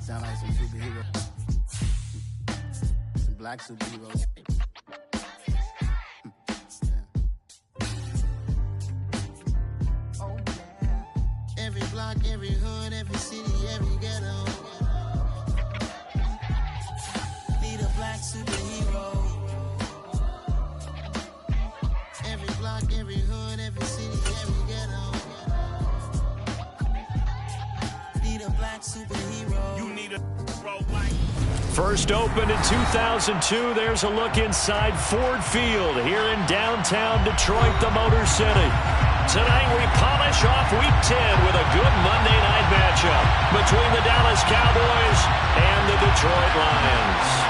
Sound like some superheroes. Some black superheroes. Oh, yeah. Every block, every hood, every city, every ghetto. Need a black superhero. Every block, every hood, every city, every ghetto. Need a black superhero. You need a First opened in 2002. There's a look inside Ford Field here in downtown Detroit, the Motor City. Tonight we polish off Week 10 with a good Monday night matchup between the Dallas Cowboys and the Detroit Lions.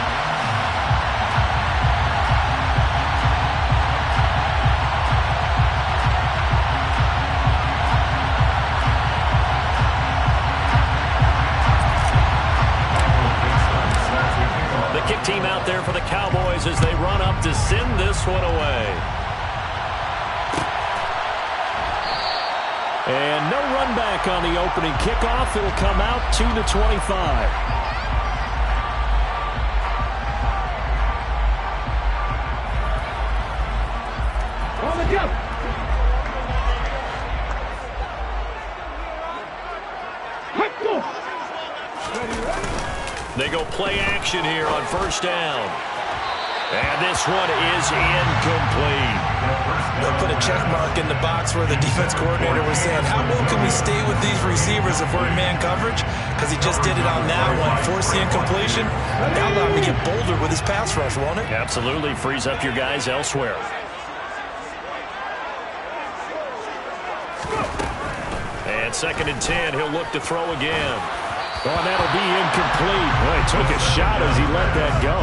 Kick team out there for the Cowboys as they run up to send this one away. And no run back on the opening kickoff. It'll come out to the 25. On the jump. They go play action here on first down. And this one is incomplete. They'll put a check mark in the box where the defense coordinator was saying, how well can we stay with these receivers if we're in man coverage? Because he just did it on that one. Force the incompletion. Now allow him to get bolder with his pass rush, won't it? Absolutely. Frees up your guys elsewhere. And 2nd and 10. He'll look to throw again. Oh, and that'll be incomplete. Well, he took a shot as he let that go.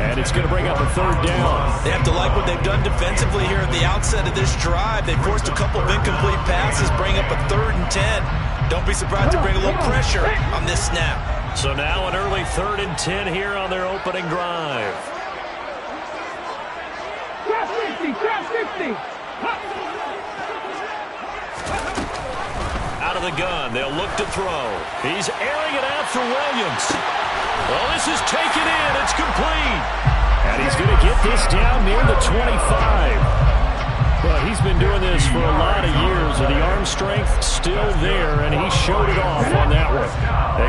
And it's going to bring up a 3rd down. They have to like what they've done defensively here at the outset of this drive. They forced a couple of incomplete passes, bring up a 3rd and 10. Don't be surprised to bring a little pressure on this snap. So now an early 3rd and 10 here on their opening drive. Trap 50, trap 50. Out of the gun, they'll look to throw. He's airing it out for Williams. Well, this is taken in. It's complete. And he's going to get this down near the 25. Well, he's been doing this for a lot of years, and the arm strength still there, and he showed it off on that one.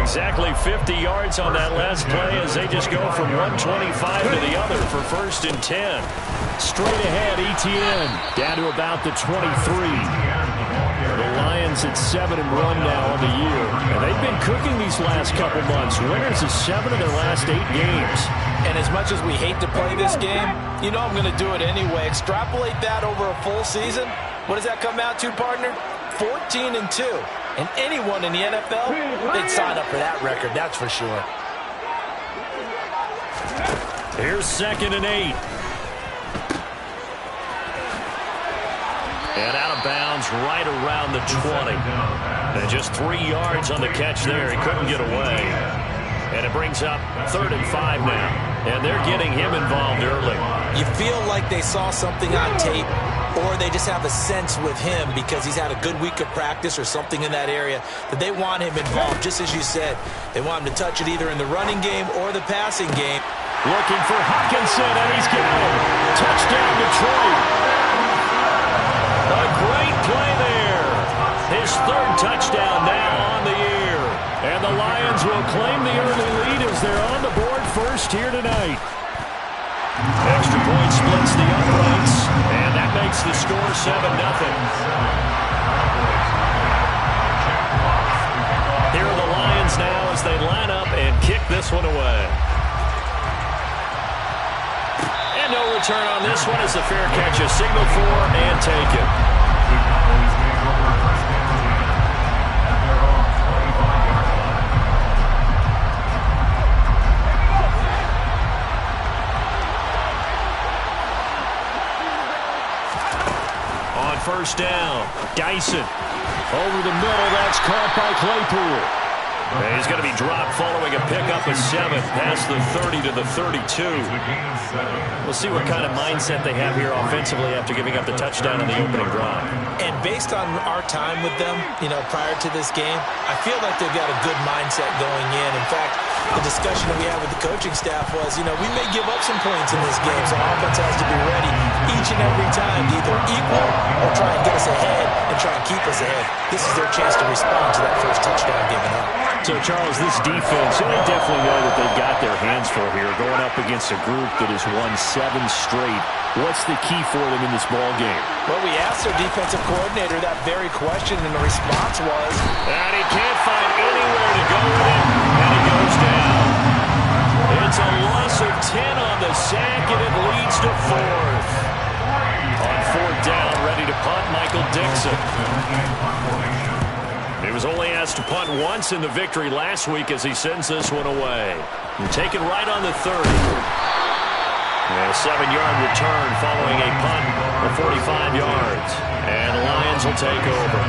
Exactly 50 yards on that last play as they just go from 125 to the other for 1st and 10. Straight ahead, ETN down to about the 23. The Lions at 7-1 now on the year. And they've been cooking these last couple months. Winners of 7 of their last 8 games. And as much as we hate to play this game, you know I'm going to do it anyway. Extrapolate that over a full season. What does that come out to, partner? 14-2. And anyone in the NFL, they'd sign up for that record, that's for sure. Here's 2nd and 8. And out of bounds right around the 20. And just 3 yards on the catch there. He couldn't get away. And it brings up 3rd and 5 now. And they're getting him involved early. You feel like they saw something on tape, or they just have a sense with him because he's had a good week of practice or something in that area that they want him involved. Just as you said, they want him to touch it either in the running game or the passing game. Looking for Hawkinson, and he's got him. Touchdown, Detroit. A great play there. His 3rd touchdown now on the year. And the Lions will claim the early lead as they're on the board first here tonight. Extra point splits the uprights, and that makes the score 7-0. Here are the Lions now as they line up and kick this one away. And no return on this one as the fair catch is signaled for and taken. On first down, Dyson over the middle. That's caught by Claypool. And he's going to be dropped following a pickup of 7 past the 30 to the 32. We'll see what kind of mindset they have here offensively after giving up the touchdown on the opening drive. And based on our time with them, prior to this game, I feel like they've got a good mindset going in. In fact, the discussion that we had with the coaching staff was, we may give up some points in this game, so our offense has to be ready each and every time to either equal or try and get us ahead and try and keep us ahead. This is their chance to respond to that first touchdown given up. So, Charles, this defense, they definitely know that they've got their hands full here, going up against a group that has won 7 straight. What's the key for them in this ball game? Well, we asked their defensive coordinator that very question, and the response was, and he can't find anywhere to go with it, and he goes down. It's a loss of 10 on the sack, and it leads to 4th. On 4th down, ready to punt, Michael Dixon. He was only asked to punt once in the victory last week as he sends this one away. And taken right on the 30. And a 7-yard return following a punt of 45 yards. And the Lions will take over.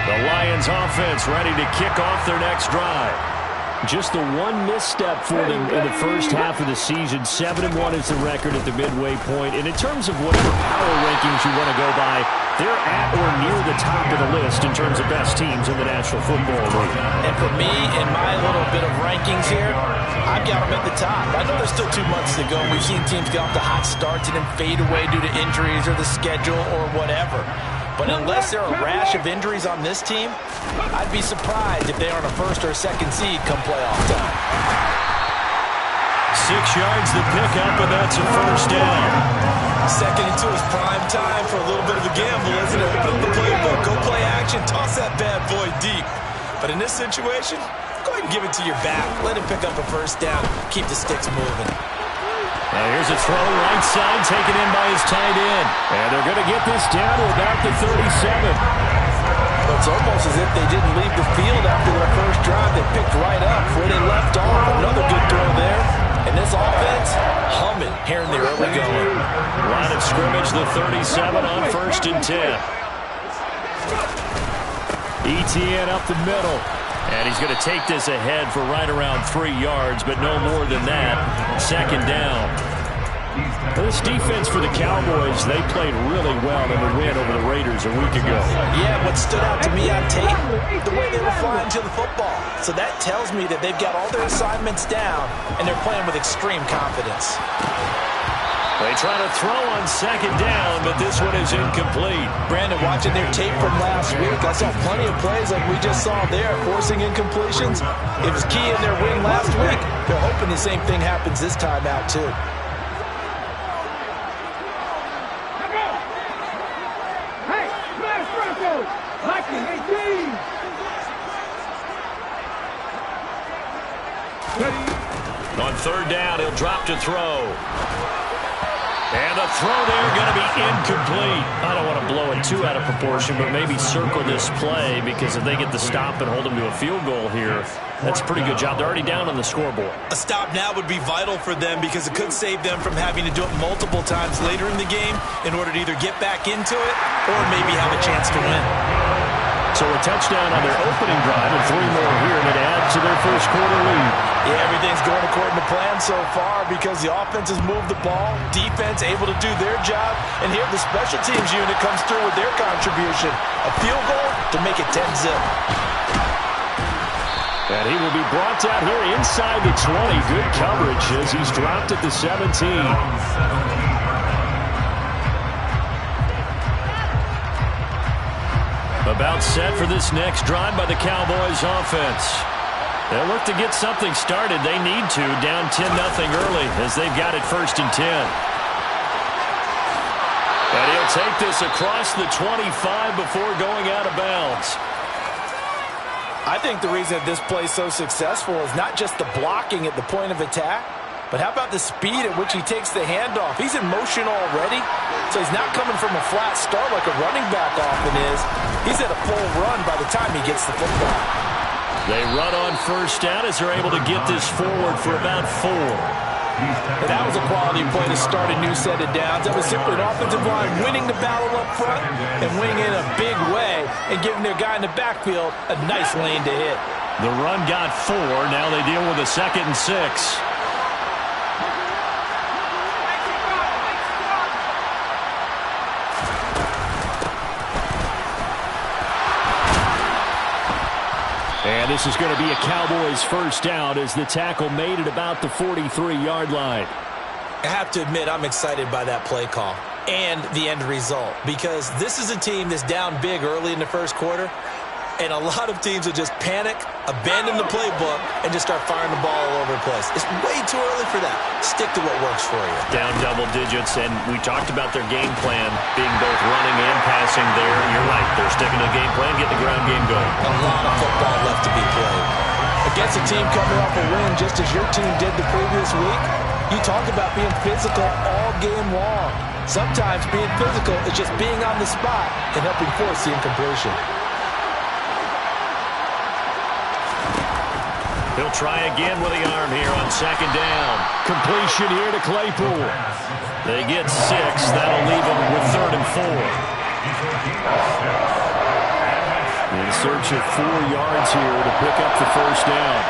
The Lions offense ready to kick off their next drive. Just the one misstep for them in the first half of the season. 7-1 is the record at the midway point. And in terms of whatever power rankings you want to go by, they're at or near the top of the list in terms of best teams in the National Football League. And for me, in my little bit of rankings here, I've got them at the top. I know there's still 2 months to go. We've seen teams get off to hot starts and then fade away due to injuries or the schedule or whatever. But unless there are a rash of injuries on this team, I'd be surprised if they aren't a 1st or 2nd seed come playoff time. 6 yards the pickup, and that's a 1st down. 2nd and 2 is prime time for a little bit of a gamble, isn't it? Open up the playbook, go play action, toss that bad boy deep. But in this situation, go ahead and give it to your back. Let him pick up a 1st down, keep the sticks moving. Now here's a throw right side taken in by his tight end. And they're going to get this down to about the 37. Well, it's almost as if they didn't leave the field after their first drive. They picked right up where they left off. Another good throw there. And this offense humming here in the early going. Line of scrimmage, the 37 on 1st and 10. ETN up the middle. And he's going to take this ahead for right around 3 yards, but no more than that. 2nd down. This defense for the Cowboys, they played really well in the win over the Raiders a week ago. Yeah, what stood out to me on tape, the way they were flying to the football. So that tells me that they've got all their assignments down, and they're playing with extreme confidence. They try to throw on 2nd down, but this one is incomplete. Brandon, watching their tape from last week, I saw plenty of plays like we just saw there, forcing incompletions. It was key in their win last week. They're hoping the same thing happens this time out, too. Hey, smash Broncos! Liking 18! On 3rd down, he'll drop to throw. And the throw there going to be incomplete. I don't want to blow it too out of proportion, but maybe circle this play because if they get the stop and hold them to a field goal here, that's a pretty good job. They're already down on the scoreboard. A stop now would be vital for them because it could save them from having to do it multiple times later in the game in order to either get back into it or maybe have a chance to win. So a touchdown on their opening drive and 3 more here, and it adds to their first quarter lead. Yeah, everything's going according to plan so far because the offense has moved the ball, defense able to do their job, and here the special teams unit comes through with their contribution. A field goal to make it 10-zip. And he will be brought down here inside the 20. Good coverage as he's dropped at the 17. About set for this next drive by the Cowboys offense. They'll look to get something started. They need to, down 10-0 early as they've got it 1st and 10. And he'll take this across the 25 before going out of bounds. I think the reason that this play is so successful is not just the blocking at the point of attack, but how about the speed at which he takes the handoff? He's in motion already, so he's not coming from a flat start like a running back often is. He's at a full run by the time he gets the football. They run on 1st down as they're able to get this forward for about 4. And that was a quality play to start a new set of downs. That was simply an offensive line winning the battle up front and winning in a big way and giving their guy in the backfield a nice lane to hit. The run got 4. Now they deal with a 2nd and 6. And this is going to be a Cowboys first down as the tackle made it about the 43-yard line. I have to admit, I'm excited by that play call and the end result, because this is a team that's down big early in the first quarter, and a lot of teams will just panic, abandon the playbook, and just start firing the ball all over the place. It's way too early for that. Stick to what works for you. Down double digits, and we talked about their game plan being both running and passing there. You're right. They're sticking to the game plan, getting the ground game going. A lot of football left to be played. Against a team coming off a win just as your team did the previous week, you talk about being physical all game long. Sometimes being physical is just being on the spot and helping force the incompletion. He'll try again with the arm here on 2nd down. Completion here to Claypool. They get 6. That'll leave them with 3rd and 4. In search of 4 yards here to pick up the first down.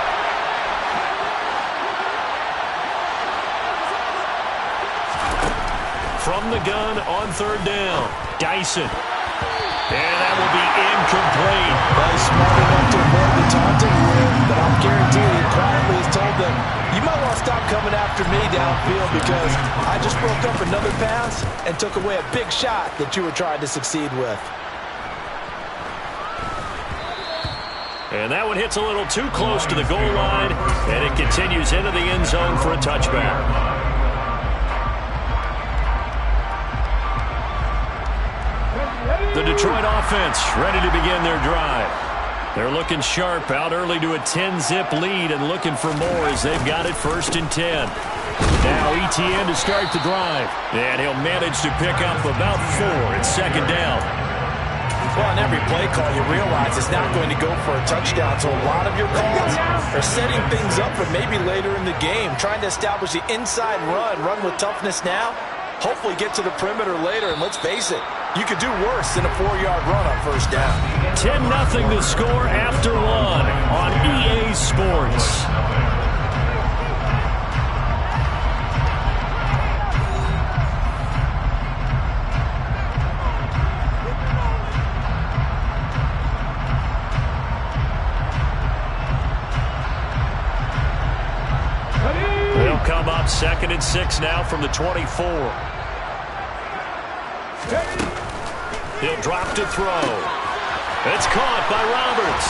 From the gun on 3rd down. Dyson. And that will be incomplete. Well, he's smart enough to avoid the taunting here, but I'm guaranteed he quietly has told them, you might want to stop coming after me downfield because I just broke up another pass and took away a big shot that you were trying to succeed with. And that one hits a little too close to the goal line, and it continues into the end zone for a touchback. The Detroit offense ready to begin their drive. They're looking sharp, out early to a 10-zip lead and looking for more as they've got it 1st and 10. Now ETN to start the drive, and he'll manage to pick up about 4 at 2nd down. Well, on every play call, you realize it's not going to go for a touchdown, so a lot of your calls are setting things up for maybe later in the game, trying to establish the inside run with toughness now, hopefully get to the perimeter later, and let's face it, you could do worse than a 4-yard run on 1st down. 10-0 to score after 1 on EA Sports. They'll come up 2nd and 6 now from the 24. He'll drop to throw. It's caught by Roberts.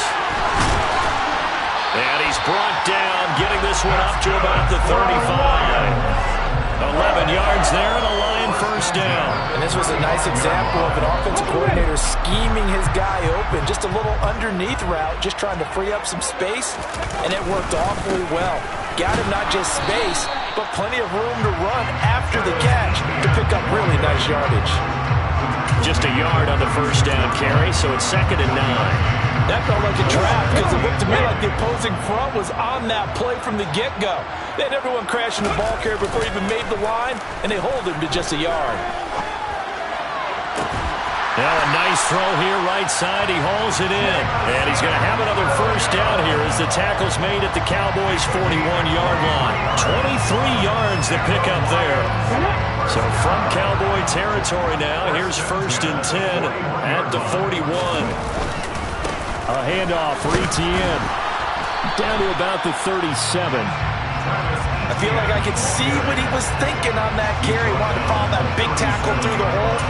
And he's brought down, getting this one up to about the 35. 11 yards there and a Lion first down. And this was a nice example of an offensive coordinator scheming his guy open. Just a little underneath route, just trying to free up some space, and it worked awfully well. Got him not just space, but plenty of room to run after the catch to pick up really nice yardage. Just a yard on the first down carry, so it's 2nd and 9. That felt like a trap because it looked to me like the opposing front was on that play from the get-go. They had everyone crashing the ball carrier before he even made the line, and they hold him to just a yard. Now a nice throw here right side. He hauls it in. And he's going to have another first down here as the tackle's made at the Cowboys' 41-yard line. 23 yards to pick up there. So from Cowboy territory now, here's 1st and 10 at the 41. A handoff for ETN. Down to about the 37. I feel like I could see what he was thinking on that carry. Wanted to follow that big tackle through the hole.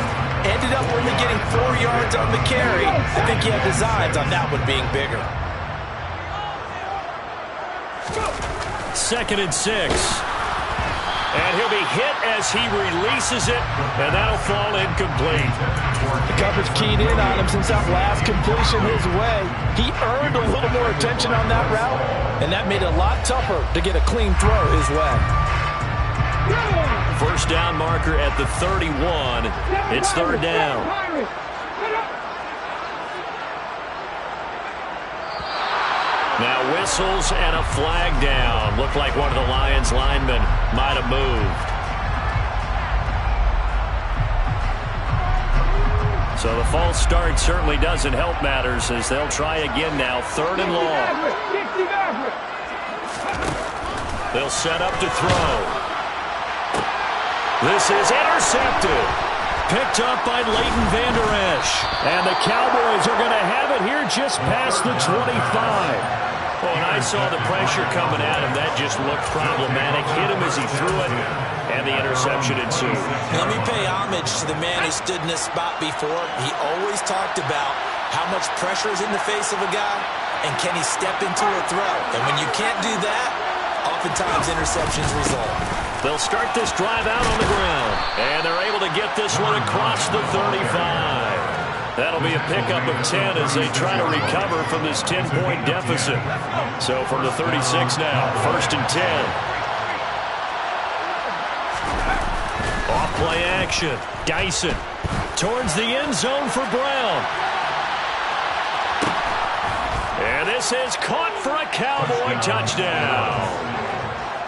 Ended up only getting 4 yards on the carry. I think he had designs on that one being bigger. 2nd and 6. And he'll be hit as he releases it, and that'll fall incomplete. The coverage keyed in on him since that last completion his way. He earned a little more attention on that route, and that made it a lot tougher to get a clean throw his way. First down marker at the 31. It's 3rd down. Now whistles and a flag down. Looked like one of the Lions linemen might have moved. So the false start certainly doesn't help matters as they'll try again now. 3rd and long. They'll set up to throw. This is intercepted. Picked up by Leighton Vander Esch. And the Cowboys are going to have it here just past the 25. Oh, and I saw the pressure coming at him. That just looked problematic. Hit him as he threw it, and the interception ensued. Let me pay homage to the man who stood in this spot before. He always talked about how much pressure is in the face of a guy, and can he step into a throw. And when you can't do that, oftentimes interceptions result. They'll start this drive out on the ground, and they're able to get this one across the 35. That'll be a pickup of 10 as they try to recover from this 10-point deficit. So from the 36 now, 1st and 10. Off-play action. Dyson towards the end zone for Brown. And this is caught for a Cowboy touchdown.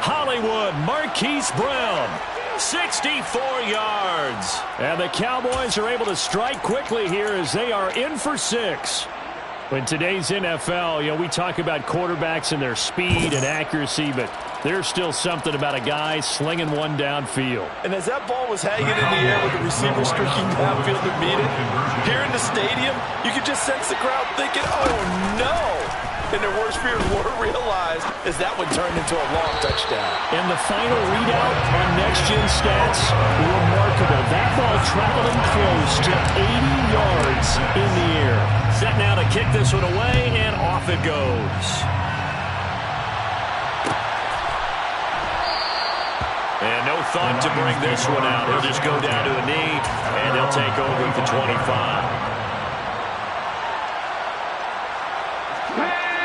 Hollywood Marquise Brown. 64 yards. And the Cowboys are able to strike quickly here as they are in for 6. In today's NFL, we talk about quarterbacks and their speed and accuracy, but there's still something about a guy slinging one downfield. And as that ball was hanging in the air with the receiver streaking downfield to meet it, here in the stadium, you could just sense the crowd thinking, oh no! And their worst fears were realized as that one turned into a long touchdown. And the final readout on next-gen stats, remarkable. That ball traveling close to 80 yards in the air. Set now to kick this one away, and off it goes. And no thought to bring this one out. He'll just go down to a knee, and he'll take over at the 25.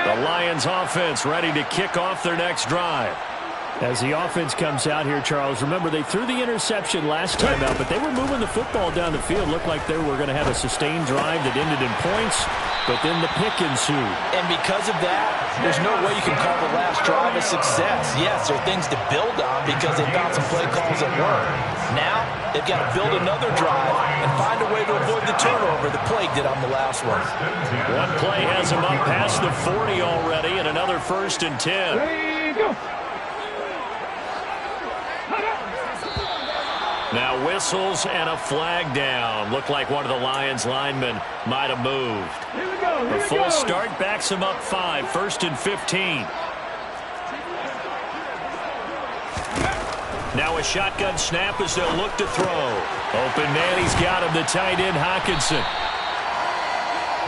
The Lions offense ready to kick off their next drive. As the offense comes out here, Charles, remember they threw the interception last time out, but they were moving the football down the field. Looked like they were going to have a sustained drive that ended in points, but then the pick ensued. And because of that, there's no way you can call the last drive a success. Yes, there are things to build on because they found some play calls that work. Now, they've got to build another drive and find a way to avoid the turnover the plague did on the last one. One play has them up past the 40 already, and another 1st and 10. Ready, go. Now whistles and a flag down. Looked like one of the Lions linemen might have moved. Here we go. Here The we full go. start backs him up 5, 1st and 15. Now a shotgun snap as they'll look to throw. Open man, he's got him, the tight end Hockenson.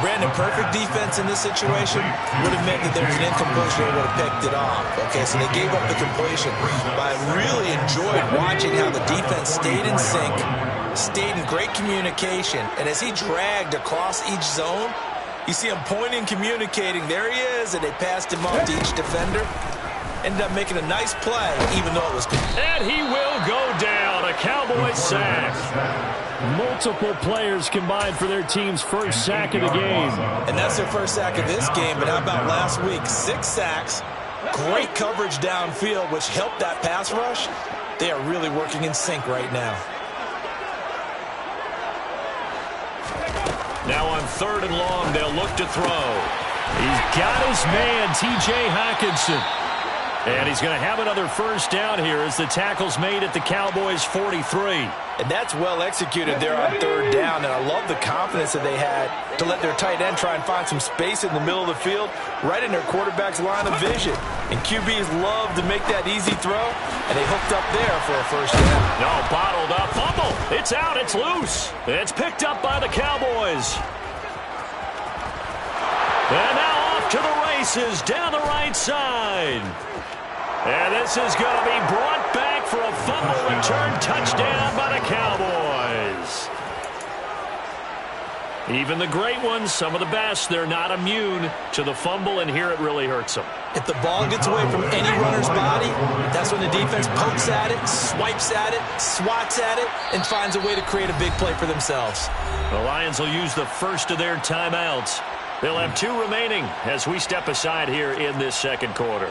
Brandon, perfect defense in this situation would have meant that there was an incompletion. They would have picked it off. Okay, so they gave up the completion. But I really enjoyed watching how the defense stayed in sync, stayed in great communication. And as he dragged across each zone, you see him pointing, communicating. There he is, and they passed him off to each defender. Ended up making a nice play, even though it was... And he will go down. A Cowboys sack. Multiple players combined for their team's first sack of the game. And that's their first sack of this game, but how about last week? 6 sacks, great coverage downfield, which helped that pass rush. They are really working in sync right now. Now on 3rd and long, they'll look to throw. He's got his man, T.J. Hockenson. And he's going to have another first down here as the tackle's made at the Cowboys' 43. And that's well executed there on 3rd down. And I love the confidence that they had to let their tight end try and find some space in the middle of the field, right in their quarterback's line of vision. And QBs love to make that easy throw, and they hooked up there for a first down. No, bottled up. Fumble. It's out. It's loose. It's picked up by the Cowboys. And now off to the races down the right side. And this is going to be brought back for a fumble return touchdown by the Cowboys. Even the great ones, some of the best, they're not immune to the fumble, and here it really hurts them. If the ball gets away from any runner's body, that's when the defense pokes at it, swipes at it, swats at it, and finds a way to create a big play for themselves. The Lions will use the first of their timeouts. They'll have 2 remaining as we step aside here in this second quarter.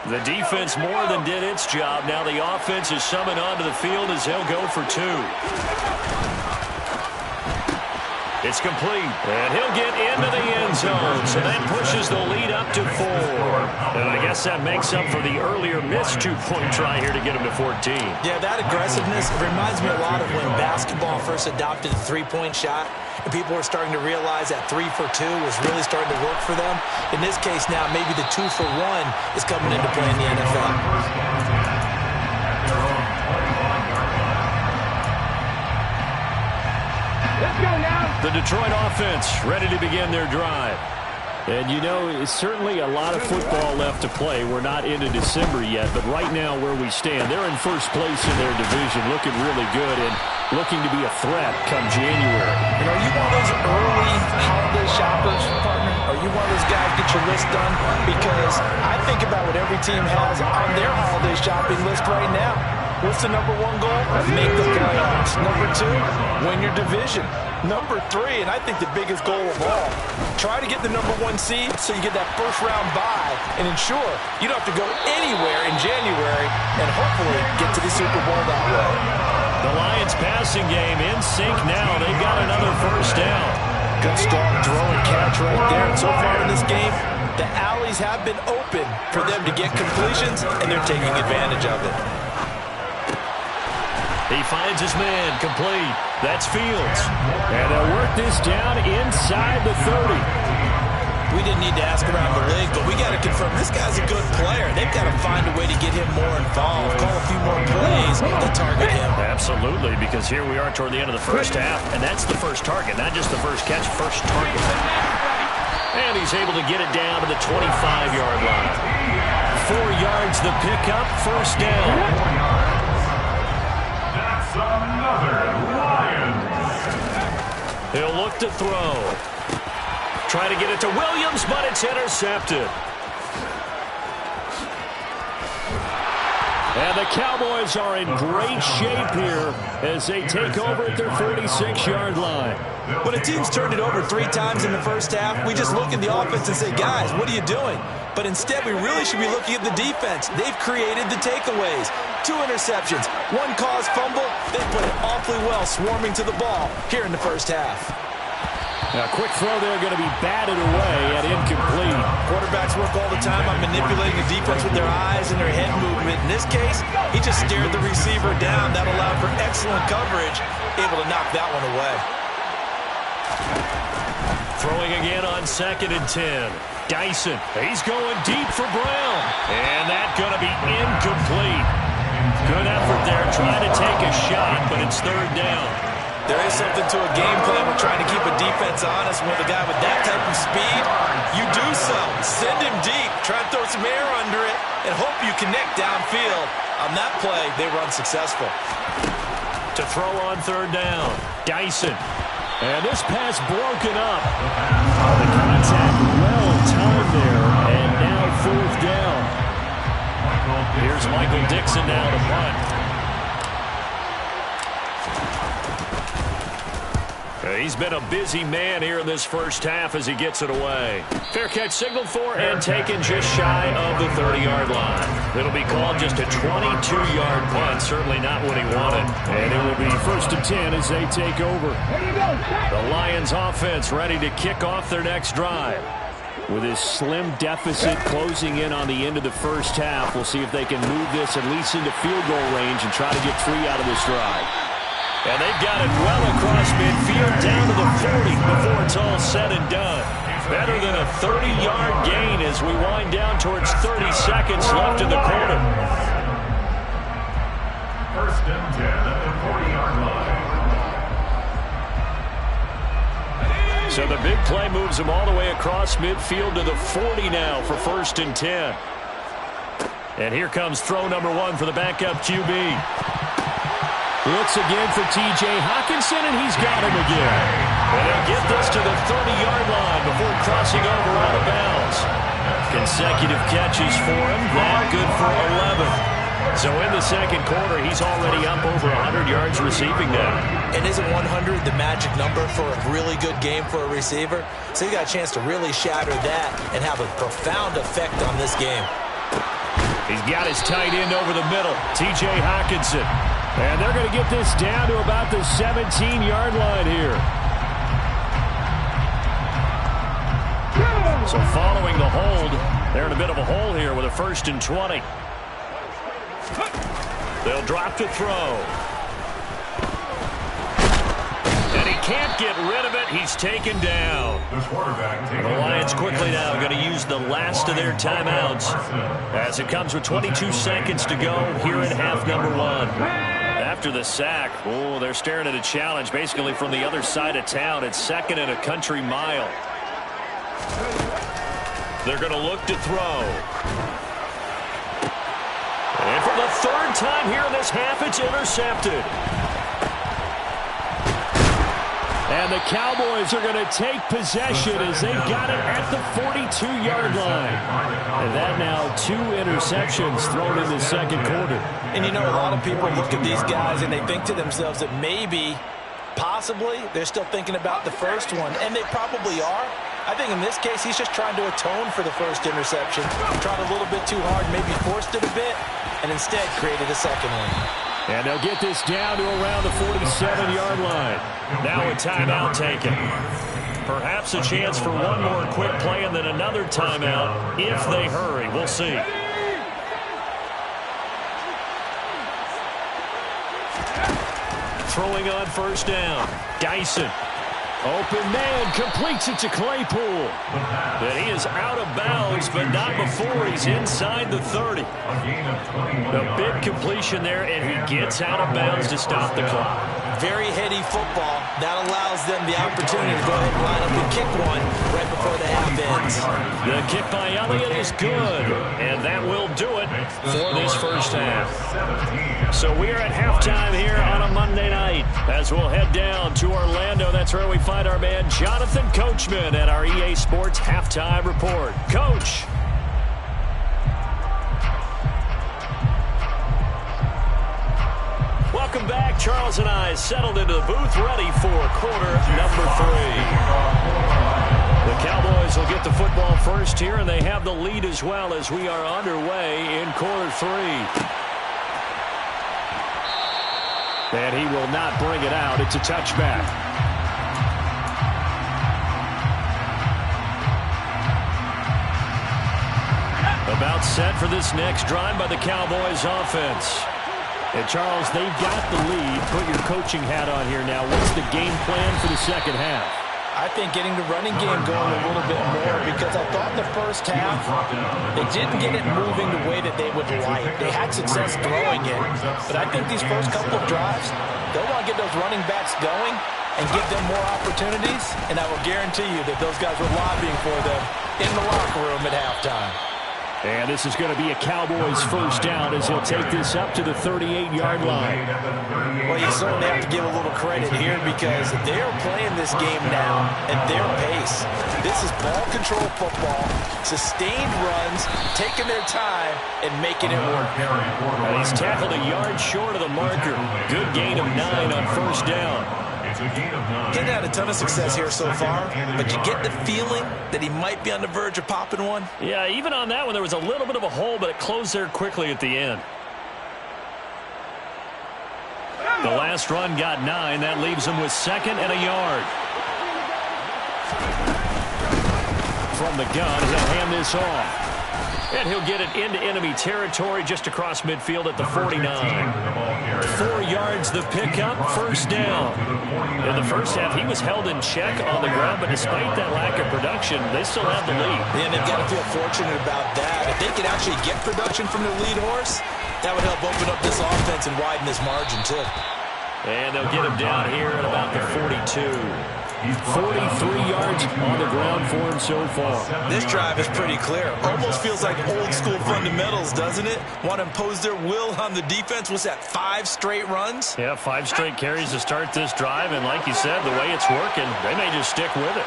The defense more than did its job. Now the offense is summoned onto the field as they'll go for 2. It's complete, and he'll get into the end zone, so that pushes the lead up to 4. And I guess that makes up for the earlier missed 2-point try here to get him to 14. Yeah, that aggressiveness reminds me a lot of when basketball first adopted the three-point shot, and people were starting to realize that 3 for 2 was really starting to work for them. In this case now, maybe the 2 for 1 is coming into play in the NFL. Let's go now. The Detroit offense ready to begin their drive. And, you know, it's certainly a lot of football left to play. We're not into December yet, but right now where we stand, they're in first place in their division, looking really good and looking to be a threat come January. And are you one of those early holiday shoppers, partner? Are you one of those guys get your list done? Because I think about what every team has on their holiday shopping list right now. What's the number 1 goal? Make the playoffs. Number 2, win your division. Number 3, and I think the biggest goal of all, try to get the number 1 seed so you get that first-round bye and ensure you don't have to go anywhere in January and hopefully get to the Super Bowl that way. The Lions passing game in sync now. They've got another first down. Good strong throw and catch right there. And so far in this game, the alleys have been open for them to get completions, and they're taking advantage of it. He finds his man, complete. That's Fields. And they'll work this down inside the 30. We didn't need to ask around the league, but we got to confirm this guy's a good player. They've got to find a way to get him more involved, call a few more plays that target him. Absolutely, because here we are toward the end of the first half, and that's the first target, not just the first catch, first target. And he's able to get it down to the 25-yard line. 4 yards the pickup, first down. Another Lion. He'll look to throw. Try to get it to Williams, but it's intercepted. And the Cowboys are in great shape here as they take over at their 46-yard line. When a team's turned it over 3 times in the first half, we just look at the offense and say, guys, what are you doing? But instead, we really should be looking at the defense. They've created the takeaways. 2 interceptions, 1 caused fumble. They put it awfully well swarming to the ball here in the first half. Now, a quick throw there going to be batted away and incomplete. Quarterbacks work all the time on manipulating the defense with their eyes and their head movement. In this case, he just stared the receiver down. That allowed for excellent coverage, able to knock that one away. Throwing again on 2nd and 10. Dyson, he's going deep for Brown. And that's going to be incomplete. Good effort there, trying to take a shot, but it's 3rd down. There is something to a game plan. We're trying to keep a defense honest. With a guy with that type of speed, you do so. Send him deep. Try and throw some air under it and hope you connect downfield. On that play, they were unsuccessful. To throw on 3rd down, Dyson. And this pass broken up. The contact well timed there, and now 4th down. Here's Michael Dixon now to punt. He's been a busy man here in this first half as he gets it away. Fair catch signaled for and taken just shy of the 30-yard line. It'll be called just a 22-yard punt, certainly not what he wanted. And it will be 1st and 10 as they take over. The Lions offense ready to kick off their next drive. With his slim deficit closing in on the end of the first half, we'll see if they can move this at least into field goal range and try to get 3 out of this drive. And they've got it well across midfield down to the 40 before it's all said and done. Better than a 30-yard gain as we wind down towards 30 seconds left in the quarter. 1st and 10 at the 40-yard line. So the big play moves them all the way across midfield to the 40 now for 1st and 10. And here comes throw number 1 for the backup QB. Looks again for T.J. Hockenson, and he's got him again. And they'll get this to the 30-yard line before crossing over out of bounds. Consecutive catches for him, that good for 11. So in the second quarter, he's already up over 100 yards receiving now. And isn't 100 the magic number for a really good game for a receiver? So you got a chance to really shatter that and have a profound effect on this game. He's got his tight end over the middle, T.J. Hockenson. And they're going to get this down to about the 17-yard line here. So following the hold, they're in a bit of a hole here with a 1st and 20. They'll drop to throw. And he can't get rid of it. He's taken down. The Lions quickly now going to use the last of their timeouts as it comes with 22 seconds to go here in half number 1. After the sack, they're staring at a challenge basically from the other side of town. It's 2nd and a country mile. They're going to look to throw. And for the 3rd time here in this half, it's intercepted. And the Cowboys are going to take possession as they've got it at the 42-yard line. And that now 2 interceptions thrown in the 2nd quarter. And you know, a lot of people look at these guys and they think to themselves that maybe, possibly, they're still thinking about the first one. And they probably are. I think in this case, he's just trying to atone for the first interception. Tried a little bit too hard, maybe forced it a bit, and instead created a second one. And they'll get this down to around the 47-yard line. Now a timeout taken. Perhaps a chance for one more quick play and then another timeout if they hurry. We'll see. Throwing on 1st down. Dyson. Open man, completes it to Claypool. But he is out of bounds, but not before he's inside the 30. A big completion there, and he gets out of bounds to stop the clock. Very heady football. That allows them the opportunity to go ahead and line up and kick one right before the half ends. The kick by Elliott is good, and that will do it for this 1st half. So we are at halftime here on a Monday night as we'll head down to Orlando. That's where we find our man Jonathan Coachman at our EA Sports Halftime Report. Coach. Welcome back. Charles and I settled into the booth ready for quarter number 3. The Cowboys will get the football first here, and they have the lead as well as we are underway in quarter 3. And he will not bring it out. It's a touchback. About set for this next drive by the Cowboys offense. And Charles, they've got the lead. Put your coaching hat on here now. What's the game plan for the 2nd half? I think getting the running game going a little bit more because I thought in the 1st half they didn't get it moving the way that they would like. They had success throwing it, but I think these first couple of drives, they'll want to get those running backs going and give them more opportunities, and I will guarantee you that those guys were lobbying for them in the locker room at halftime. And this is going to be a Cowboys 1st down as he'll take this up to the 38-yard line. Well, you certainly have to give a little credit here because they're playing this game now at their pace. This is ball control football, sustained runs, taking their time, and making it work. And he's tackled a yard short of the marker. Good gain of 9 on 1st down. He's had a ton of success here so far, but you get the feeling that he might be on the verge of popping one. Yeah, even on that one, there was a little bit of a hole, but it closed there quickly at the end. The last run got 9. That leaves him with 2nd and a yard. From the gun, he'll hand this off. And he'll get it into enemy territory just across midfield at the 49. 4 yards the pickup, 1st down. In the 1st half, he was held in check on the ground, but despite that lack of production, they still have the lead. And they've got to feel fortunate about that. If they could actually get production from their lead horse, that would help open up this offense and widen this margin, too. And they'll get him down here at about the 42. 43 yards on the ground for him so far. This drive is pretty clear. Almost feels like old school fundamentals, doesn't it? Want to impose their will on the defense. What's that, 5 straight runs? Yeah, 5 straight carries to start this drive. And like you said, the way it's working, they may just stick with it.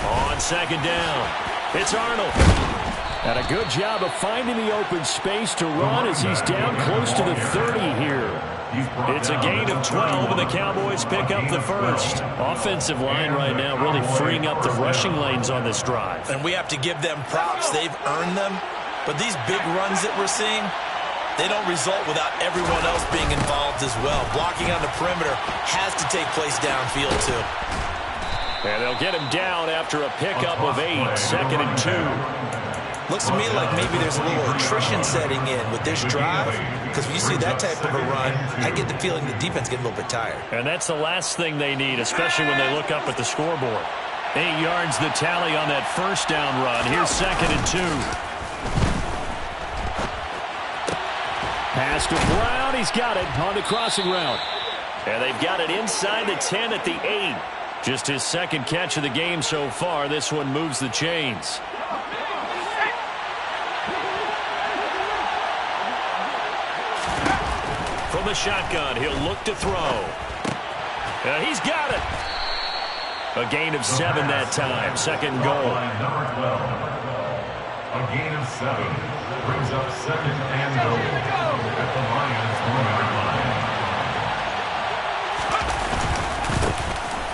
On 2nd down, it's Arnold. And a good job of finding the open space to run as he's down close to the 30 here. It's a gain of 12, and the Cowboys pick up the 1st. Offensive line right now really freeing up the rushing lanes on this drive. And we have to give them props. They've earned them. But these big runs that we're seeing, they don't result without everyone else being involved as well. Blocking on the perimeter has to take place downfield, too. And they'll get him down after a pickup of 8, 2nd and 2. Looks to me like maybe there's a little attrition setting in with this drive, because when you see that type of a run, I get the feeling the defense getting a little bit tired. And that's the last thing they need, especially when they look up at the scoreboard. 8 yards the tally on that first down run. Here's 2nd and 2. Pass to Brown. He's got it on the crossing route. And they've got it inside the 10 at the 8. Just his second catch of the game so far. This one moves the chains. From the shotgun, he'll look to throw. He's got it. A gain of 7 that time. 2nd goal. Number 12. A gain of 7 brings up 2nd and goal at the Lions 1-yard line.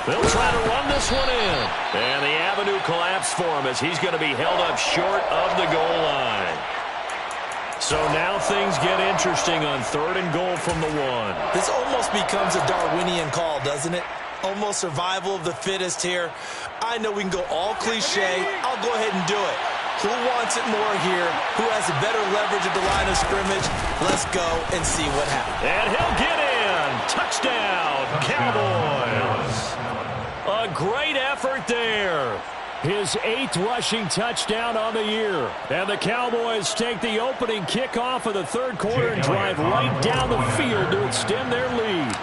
They'll try to run this one in. And the avenue collapsed for him as he's going to be held up short of the goal line. So now things get interesting on 3rd and goal from the 1. This almost becomes a Darwinian call, doesn't it? Almost survival of the fittest here. I know we can go all cliche. I'll go ahead and do it. Who wants it more here? Who has a better leverage at the line of scrimmage? Let's go and see what happens. And he'll get in. Touchdown, Cowboys. A great effort there. His 8th rushing touchdown on the year. And the Cowboys take the opening kickoff of the 3rd quarter and drive right down the field to extend their lead.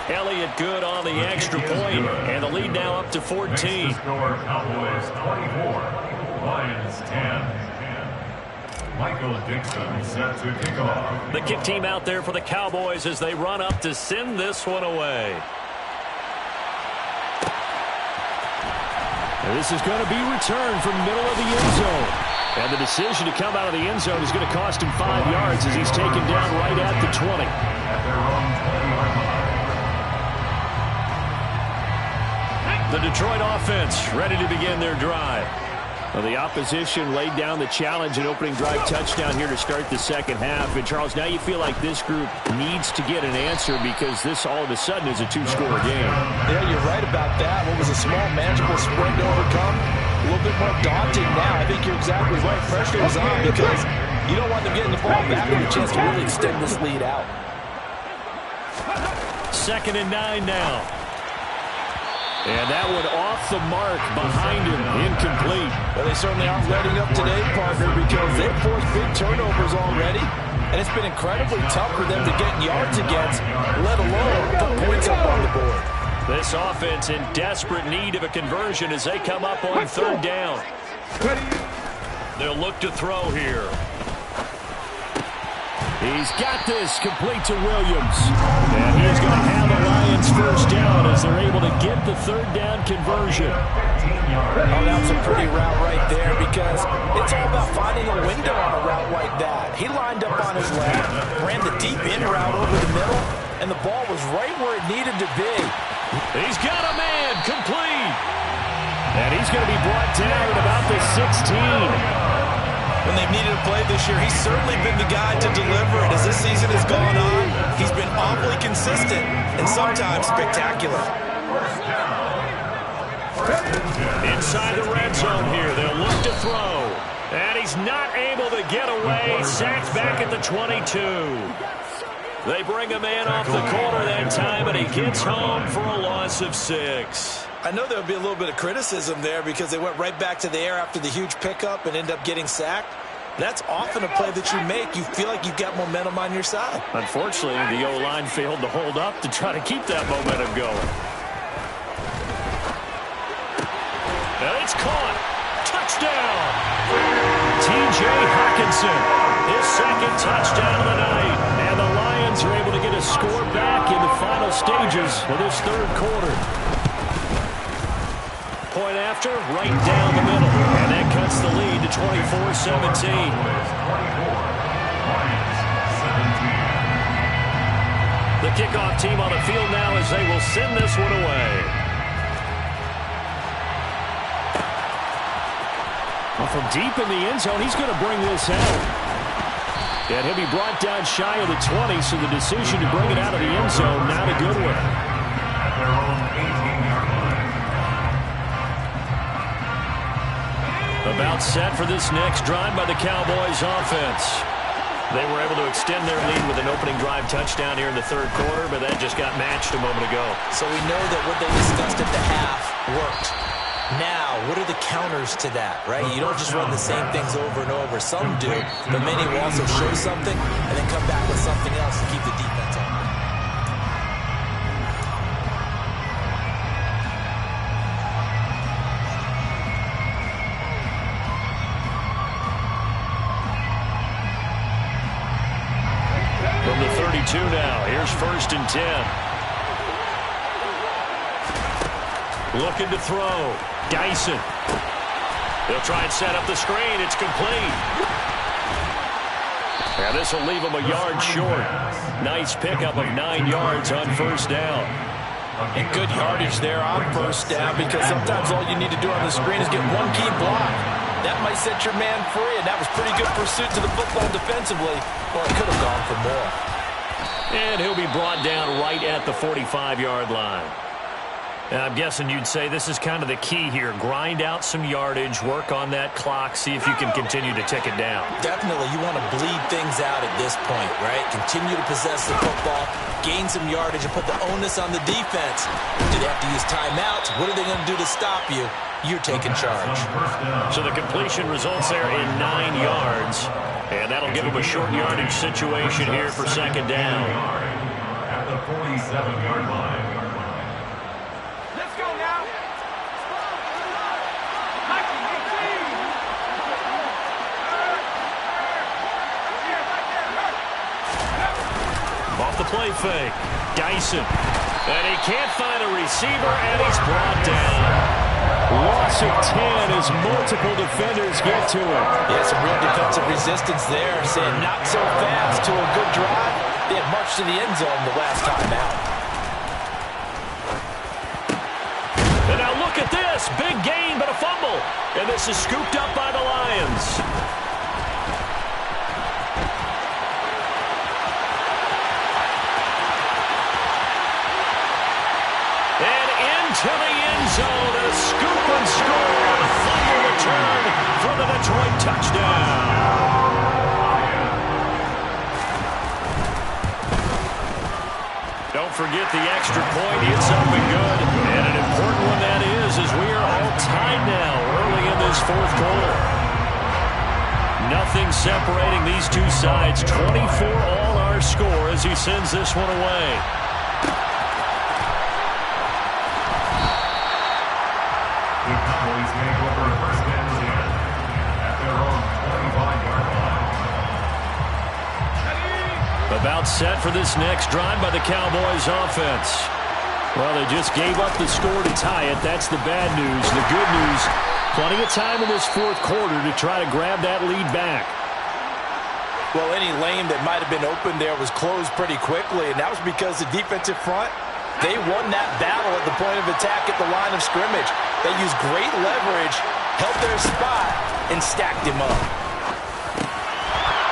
Elliott good on the extra point, and the lead now up to 14. Next to score, Cowboys 24, Lions 10. Michael Dixon set to kick off. The kick team out there for the Cowboys as they run up to send this one away. This is going to be returned from middle of the end zone. And the decision to come out of the end zone is going to cost him 5 yards as he's taken down right at the 20. At their own 20-yard line. The Detroit offense ready to begin their drive. Well, the opposition laid down the challenge and opening drive touchdown here to start the second half. And, Charles, now you feel like this group needs to get an answer because this all of a sudden is a 2-score game. Yeah, you're right about that. What was a small, manageable spread to overcome, a little bit more daunting now. I think you're exactly right. Pressure is on because you don't want them getting the ball back with a chance to really extend this lead out. 2nd and 9 now. And that one off the mark behind him, incomplete. Well, they certainly aren't letting up today, partner, because they've forced big turnovers already, and it's been incredibly tough for them to get yards against, let alone put points up on the board. This offense in desperate need of a conversion as they come up on 3rd down. They'll look to throw here. He's got this complete to Williams. And he's going to have the Lions first down as they're able to get the 3rd down conversion. Oh, that's a pretty route right there because it's all about finding a window on a route like that. He lined up on his left, ran the deep in route over the middle, and the ball was right where it needed to be. He's got a man complete. And he's going to be brought down at about the 16. When they've needed a play this year, he's certainly been the guy to deliver it. As this season has gone on, he's been awfully consistent and sometimes spectacular. Inside the red zone here, they'll look to throw. And he's not able to get away. Sacked back at the 22. They bring a man off the corner that time, and he gets home for a loss of 6. I know there'll be a little bit of criticism there because they went right back to the air after the huge pickup and end up getting sacked. That's often a play that you make. You feel like you've got momentum on your side. Unfortunately, the O-line failed to hold up to try to keep that momentum going. And it's caught. Touchdown! T.J. Hockenson, his 2nd touchdown of the night. And the Lions are able to get a score back in the final stages of this 3rd quarter. Point after, right down the middle. And that cuts the lead to 24-17. The kickoff team on the field now as they will send this one away. Well, from deep in the end zone, he's going to bring this out. And he'll be brought down shy of the 20, so the decision to bring it out of the end zone, not a good one. At their own 18-yard line. About set for this next drive by the Cowboys offense. They were able to extend their lead with an opening drive touchdown here in the third quarter, but that just got matched a moment ago. So we know that what they discussed at the half worked. Now, what are the counters to that, right? You don't just run the same things over and over. Some do, but many will also show something and then come back with something else to keep the defense on. From the 32 now, here's 1st and 10. Looking to throw. Dyson. They'll try and set up the screen. It's complete. And this will leave him a yard short. Nice pickup of 9 yards on 1st down. And good yardage there on 1st down, because sometimes all you need to do on the screen is get one key block. That might set your man free, and that was pretty good pursuit to the football defensively. Well, it could have gone for more. And he'll be brought down right at the 45-yard line. I'm guessing you'd say this is kind of the key here. Grind out some yardage, work on that clock, see if you can continue to tick it down. Definitely, you want to bleed things out at this point, right? Continue to possess the football, gain some yardage, and put the onus on the defense. Do they have to use timeouts? What are they going to do to stop you? You're taking charge. So the completion results there in 9 yards, and that'll give them a short yardage situation here for 2nd down. At the 47-yard line. Off the play fake. Dyson. And he can't find a receiver, and he's brought down. Loss of 10 as multiple defenders get to it. Yeah, some real defensive resistance there. Saying not so fast to a good drive. They had marched to the end zone the last time out. And now look at this. Big gain, but a fumble. And this is scooped up by the Lions. To the end zone, a scoop and score, and a fumble return for the Detroit touchdown. Don't forget the extra point. It's up and good. And an important one that is, as we are all tied now early in this 4th quarter. Nothing separating these two sides. 24 all our score as he sends this one away. The Cowboys take over 1st and 10 at their own 25-yard line. About set for this next drive by the Cowboys offense. Well, they just gave up the score to tie it. That's the bad news. The good news, plenty of time in this 4th quarter to try to grab that lead back. Well, any lane that might have been open there was closed pretty quickly, and that was because the defensive front, they won that battle at the point of attack at the line of scrimmage. They used great leverage, held their spot, and stacked him up.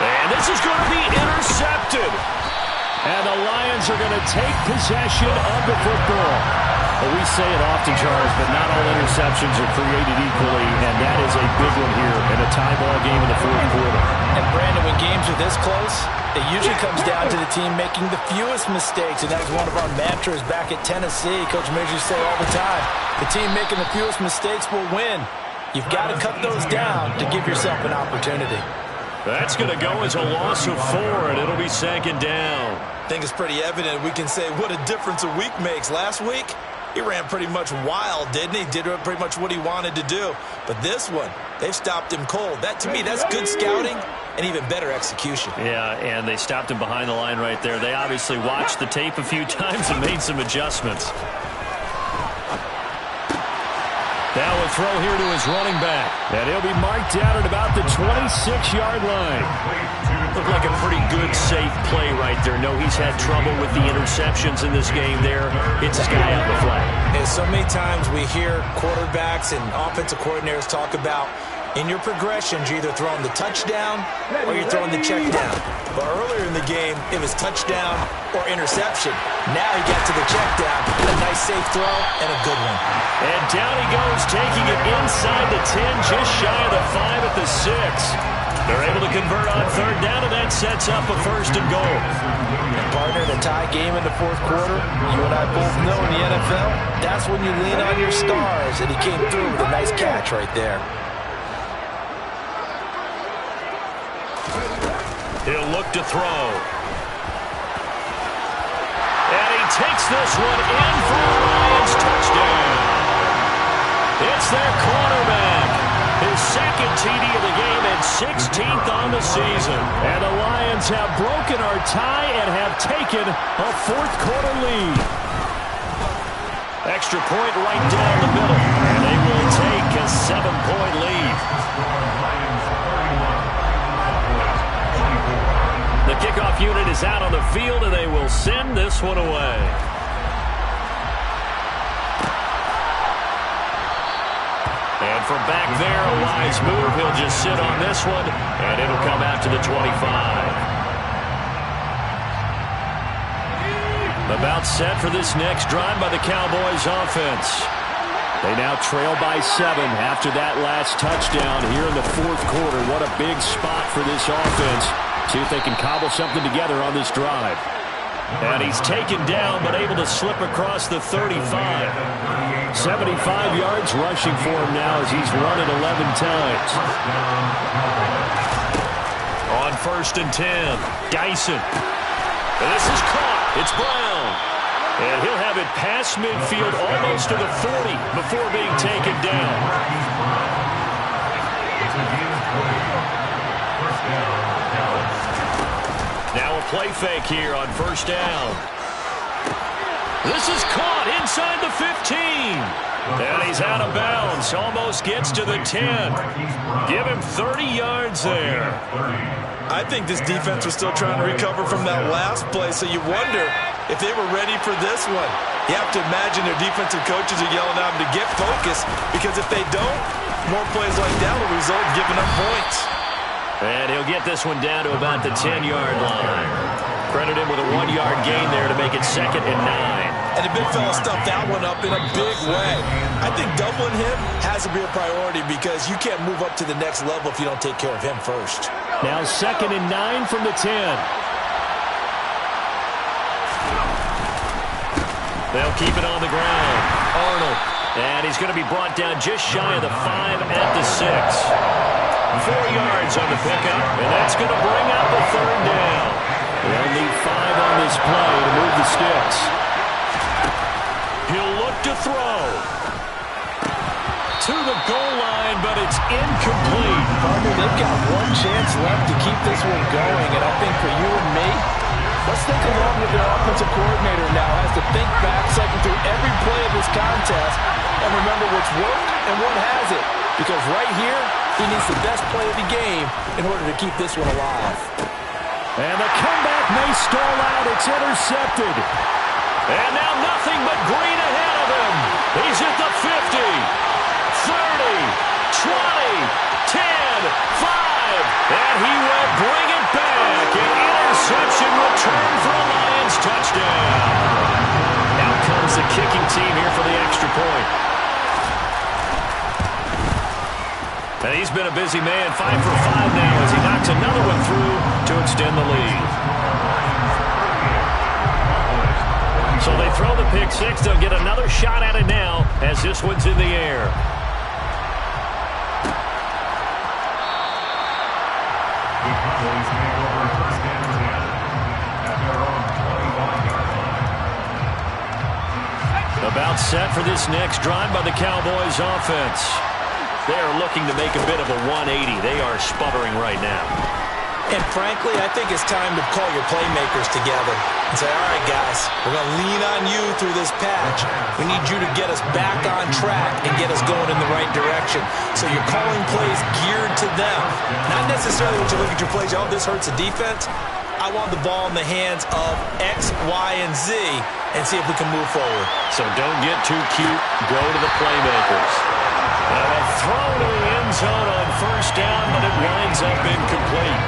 And this is going to be intercepted. And the Lions are going to take possession of the football. Well, we say it often, Charles, but not all interceptions are created equally, and that is a big one here in a tie ball game in the 4th quarter. And Brandon, when games are this close, it usually comes down to the team making the fewest mistakes, and that was one of our mantras back at Tennessee. Coach Major used to say all the time, the team making the fewest mistakes will win. You've got to cut those down to give yourself an opportunity. That's going to go as a loss of 4, and it'll be 2nd down. I think it's pretty evident. We can say what a difference a week makes. Last week, he ran pretty much wild, didn't he? Did pretty much what he wanted to do. But this one, they've stopped him cold. That, to me, that's good scouting and even better execution. Yeah, and they stopped him behind the line right there. They obviously watched the tape a few times and made some adjustments. Now a throw here to his running back. And he'll be marked down at about the 26-yard line. Looked like a pretty good, safe play right there. No, he's had trouble with the interceptions in this game there. Hits his guy out the flat. And so many times we hear quarterbacks and offensive coordinators talk about In your progressions, you're either throwing the touchdown or you're throwing the check down. But earlier in the game, it was touchdown or interception. Now he got to the check down. A nice safe throw and a good one. And down he goes, taking it inside the 10, just shy of the 5 at the 6. They're able to convert on third down, and that sets up a first and goal. And partner, in a tie game in the fourth quarter, you and I both know in the NFL, that's when you lean on your stars, and he came through with a nice catch right there. He'll look to throw. And he takes this one in for a Lions touchdown. It's their quarterback. His second TD of the game and 16th on the season. And the Lions have broken our tie and have taken a fourth quarter lead. Extra point right down the middle. And they will take a 7-point lead. The kickoff unit is out on the field, and they will send this one away. And from back there, a wise move. He'll just sit on this one, and it'll come out to the 25. About set for this next drive by the Cowboys offense. They now trail by 7 after that last touchdown here in the fourth quarter. What a big spot for this offense. See if they can cobble something together on this drive. And he's taken down, but able to slip across the 35. 75 yards rushing for him now as he's run it 11 times. On 1st and 10, Dyson. And this is caught. It's Brown. And he'll have it past midfield almost to the 40 before being taken down. Now a play fake here on 1st down. This is caught inside the 15. And he's out of bounds. Almost gets to the 10. Give him 30 yards there. I think this defense was still trying to recover from that last play, so you wonder if they were ready for this one. You have to imagine their defensive coaches are yelling at them to get focused, because if they don't, more plays like that will result in giving up points. And he'll get this one down to about the 10-yard line. Credit him with a 1-yard gain there to make it 2nd and 9. And the big fella stuffed that one up in a big way. I think doubling him has to be a priority, because you can't move up to the next level if you don't take care of him first. Now 2nd and 9 from the 10. They'll keep it on the ground. Arnold. And he's going to be brought down just shy of the 5 at the 6. 4 yards on the pickup, and that's going to bring up the 3rd down. They'll need 5 on this play to move the sticks. He'll look to throw. To the goal line, but it's incomplete. They've got one chance left to keep this one going, and I think for you and me, let's think along with their offensive coordinator now. Has to think back, cycle through every play of this contest, and remember what's worked and what hasn't. Because right here, he needs the best play of the game in order to keep this one alive. And the comeback may stall out. It's intercepted. And now nothing but green ahead of him. He's at the 50, 30, 20, 10, 5. And he will bring it back. An interception return for a Lions touchdown. Out comes the kicking team here for the extra point. And he's been a busy man, 5 for 5 now as he knocks another one through to extend the lead. So they throw the pick 6. They'll get another shot at it now as this one's in the air. The Cowboys take over 1st and 10 at their own 21-yard line. About set for this next drive by the Cowboys offense. They are looking to make a bit of a 180. They are sputtering right now. And frankly, I think it's time to call your playmakers together and say, all right, guys, we're going to lean on you through this patch. We need you to get us back on track and get us going in the right direction. So you're calling plays geared to them. Not necessarily when you look at your plays, oh, this hurts the defense. I want the ball in the hands of X, Y, and Z and see if we can move forward. So don't get too cute. Go to the playmakers. And a throw to the end zone on first down, but it winds up incomplete.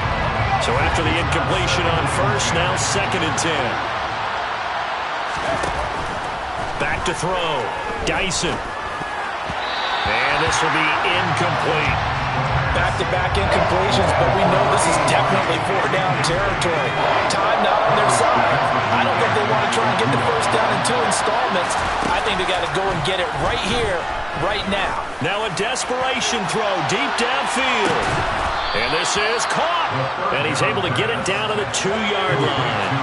So after the incompletion on first, now 2nd and 10. Back to throw. Dyson. And this will be incomplete. Back-to-back incompletions, but we know this is definitely 4-down territory. Time not on their side. I don't think they want to try and get the first down in 2 installments. I think they got to go and get it right here, right now. Now a desperation throw deep downfield. And this is caught. And he's able to get it down to the 2-yard line.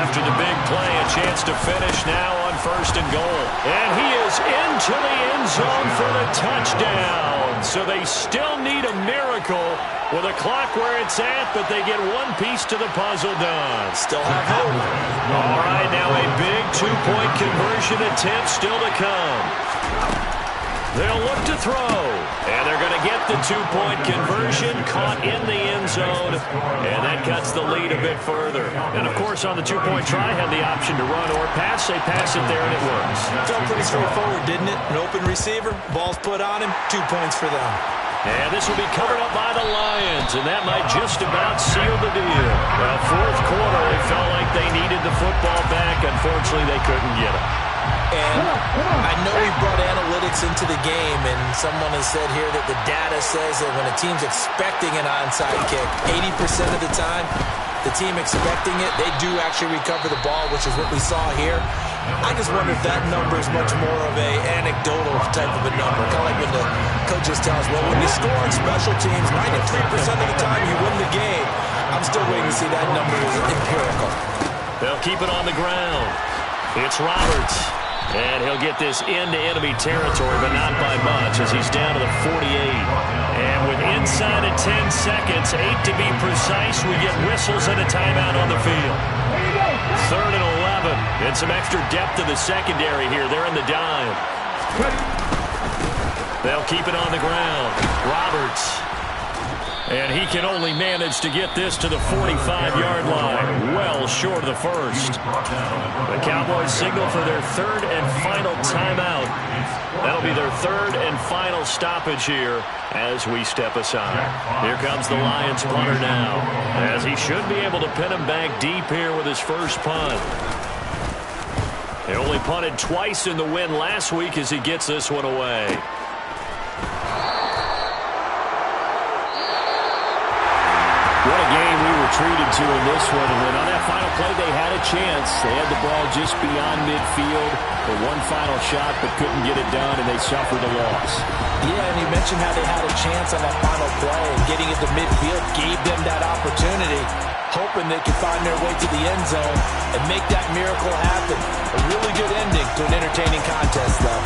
After the big play, a chance to finish now on 1st and goal. And he is into the end zone for the touchdown. So they still need a miracle with a clock where it's at, but they get one piece to the puzzle done. Still have hope. All right, now a big 2-point conversion attempt still to come. They'll look to throw, and they're going to get the 2-point conversion, caught in the end zone, and that cuts the lead a bit further. And, of course, on the 2-point try, had the option to run or pass. They pass it there, and it works. Felt pretty straightforward, didn't it? An open receiver, ball's put on him, 2 points for them. And this will be covered up by the Lions, and that might just about seal the deal. Well, 4th quarter, they felt like they needed the football back. Unfortunately, they couldn't get it. And I know we brought analytics into the game, and someone has said here that the data says that when a team's expecting an onside kick, 80% of the time, the team expecting it, they do actually recover the ball, which is what we saw here. I just wonder if that number is much more of a anecdotal type of a number, kind of like when the coaches tell us, well, when you score on special teams, 93% of the time you win the game. I'm still waiting to see that number is empirical. They'll keep it on the ground. It's Roberts. And he'll get this into enemy territory, but not by much, as he's down to the 48. And with inside of 10 seconds, 8 to be precise, we get whistles and a timeout on the field. 3rd and 11. And some extra depth to the secondary here. They're in the dime. They'll keep it on the ground. Roberts. And he can only manage to get this to the 45-yard line, well short of the first. The Cowboys signal for their 3rd and final timeout. That'll be their 3rd and final stoppage here as we step aside. Here comes the Lions punter now, as he should be able to pin him back deep here with his first punt. He only punted twice in the win last week as he gets this one away. What a game we were treated to in this one. And then on that final play, they had a chance. They had the ball just beyond midfield for one final shot, but couldn't get it done, and they suffered a loss. Yeah, and you mentioned how they had a chance on that final play, and getting it to midfield gave them that opportunity, hoping they could find their way to the end zone and make that miracle happen. A really good ending to an entertaining contest, though.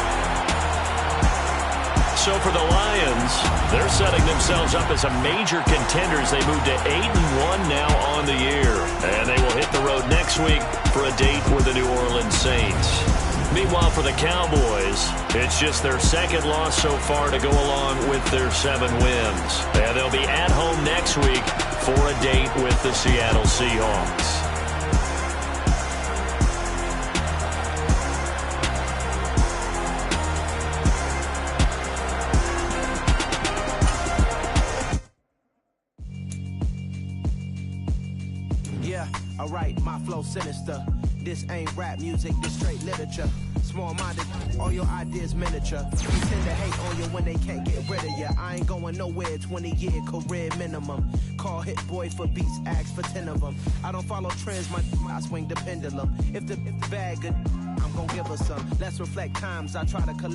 So for the Lions, they're setting themselves up as a major contender as they move to 8-1 now on the year. And they will hit the road next week for a date with the New Orleans Saints. Meanwhile, for the Cowboys, it's just their 2nd loss so far to go along with their 7 wins. And they'll be at home next week for a date with the Seattle Seahawks. Alright, my flow sinister. This ain't rap music, this straight literature. Small-minded, all your ideas miniature. You tend to hate on you when they can't get rid of you. I ain't going nowhere, 20-year career minimum. Call Hit Boy for beats, ask for 10 of them. I don't follow trends, I swing the pendulum. If the bag good, I'm gonna give her some. Let's reflect times I try to collect.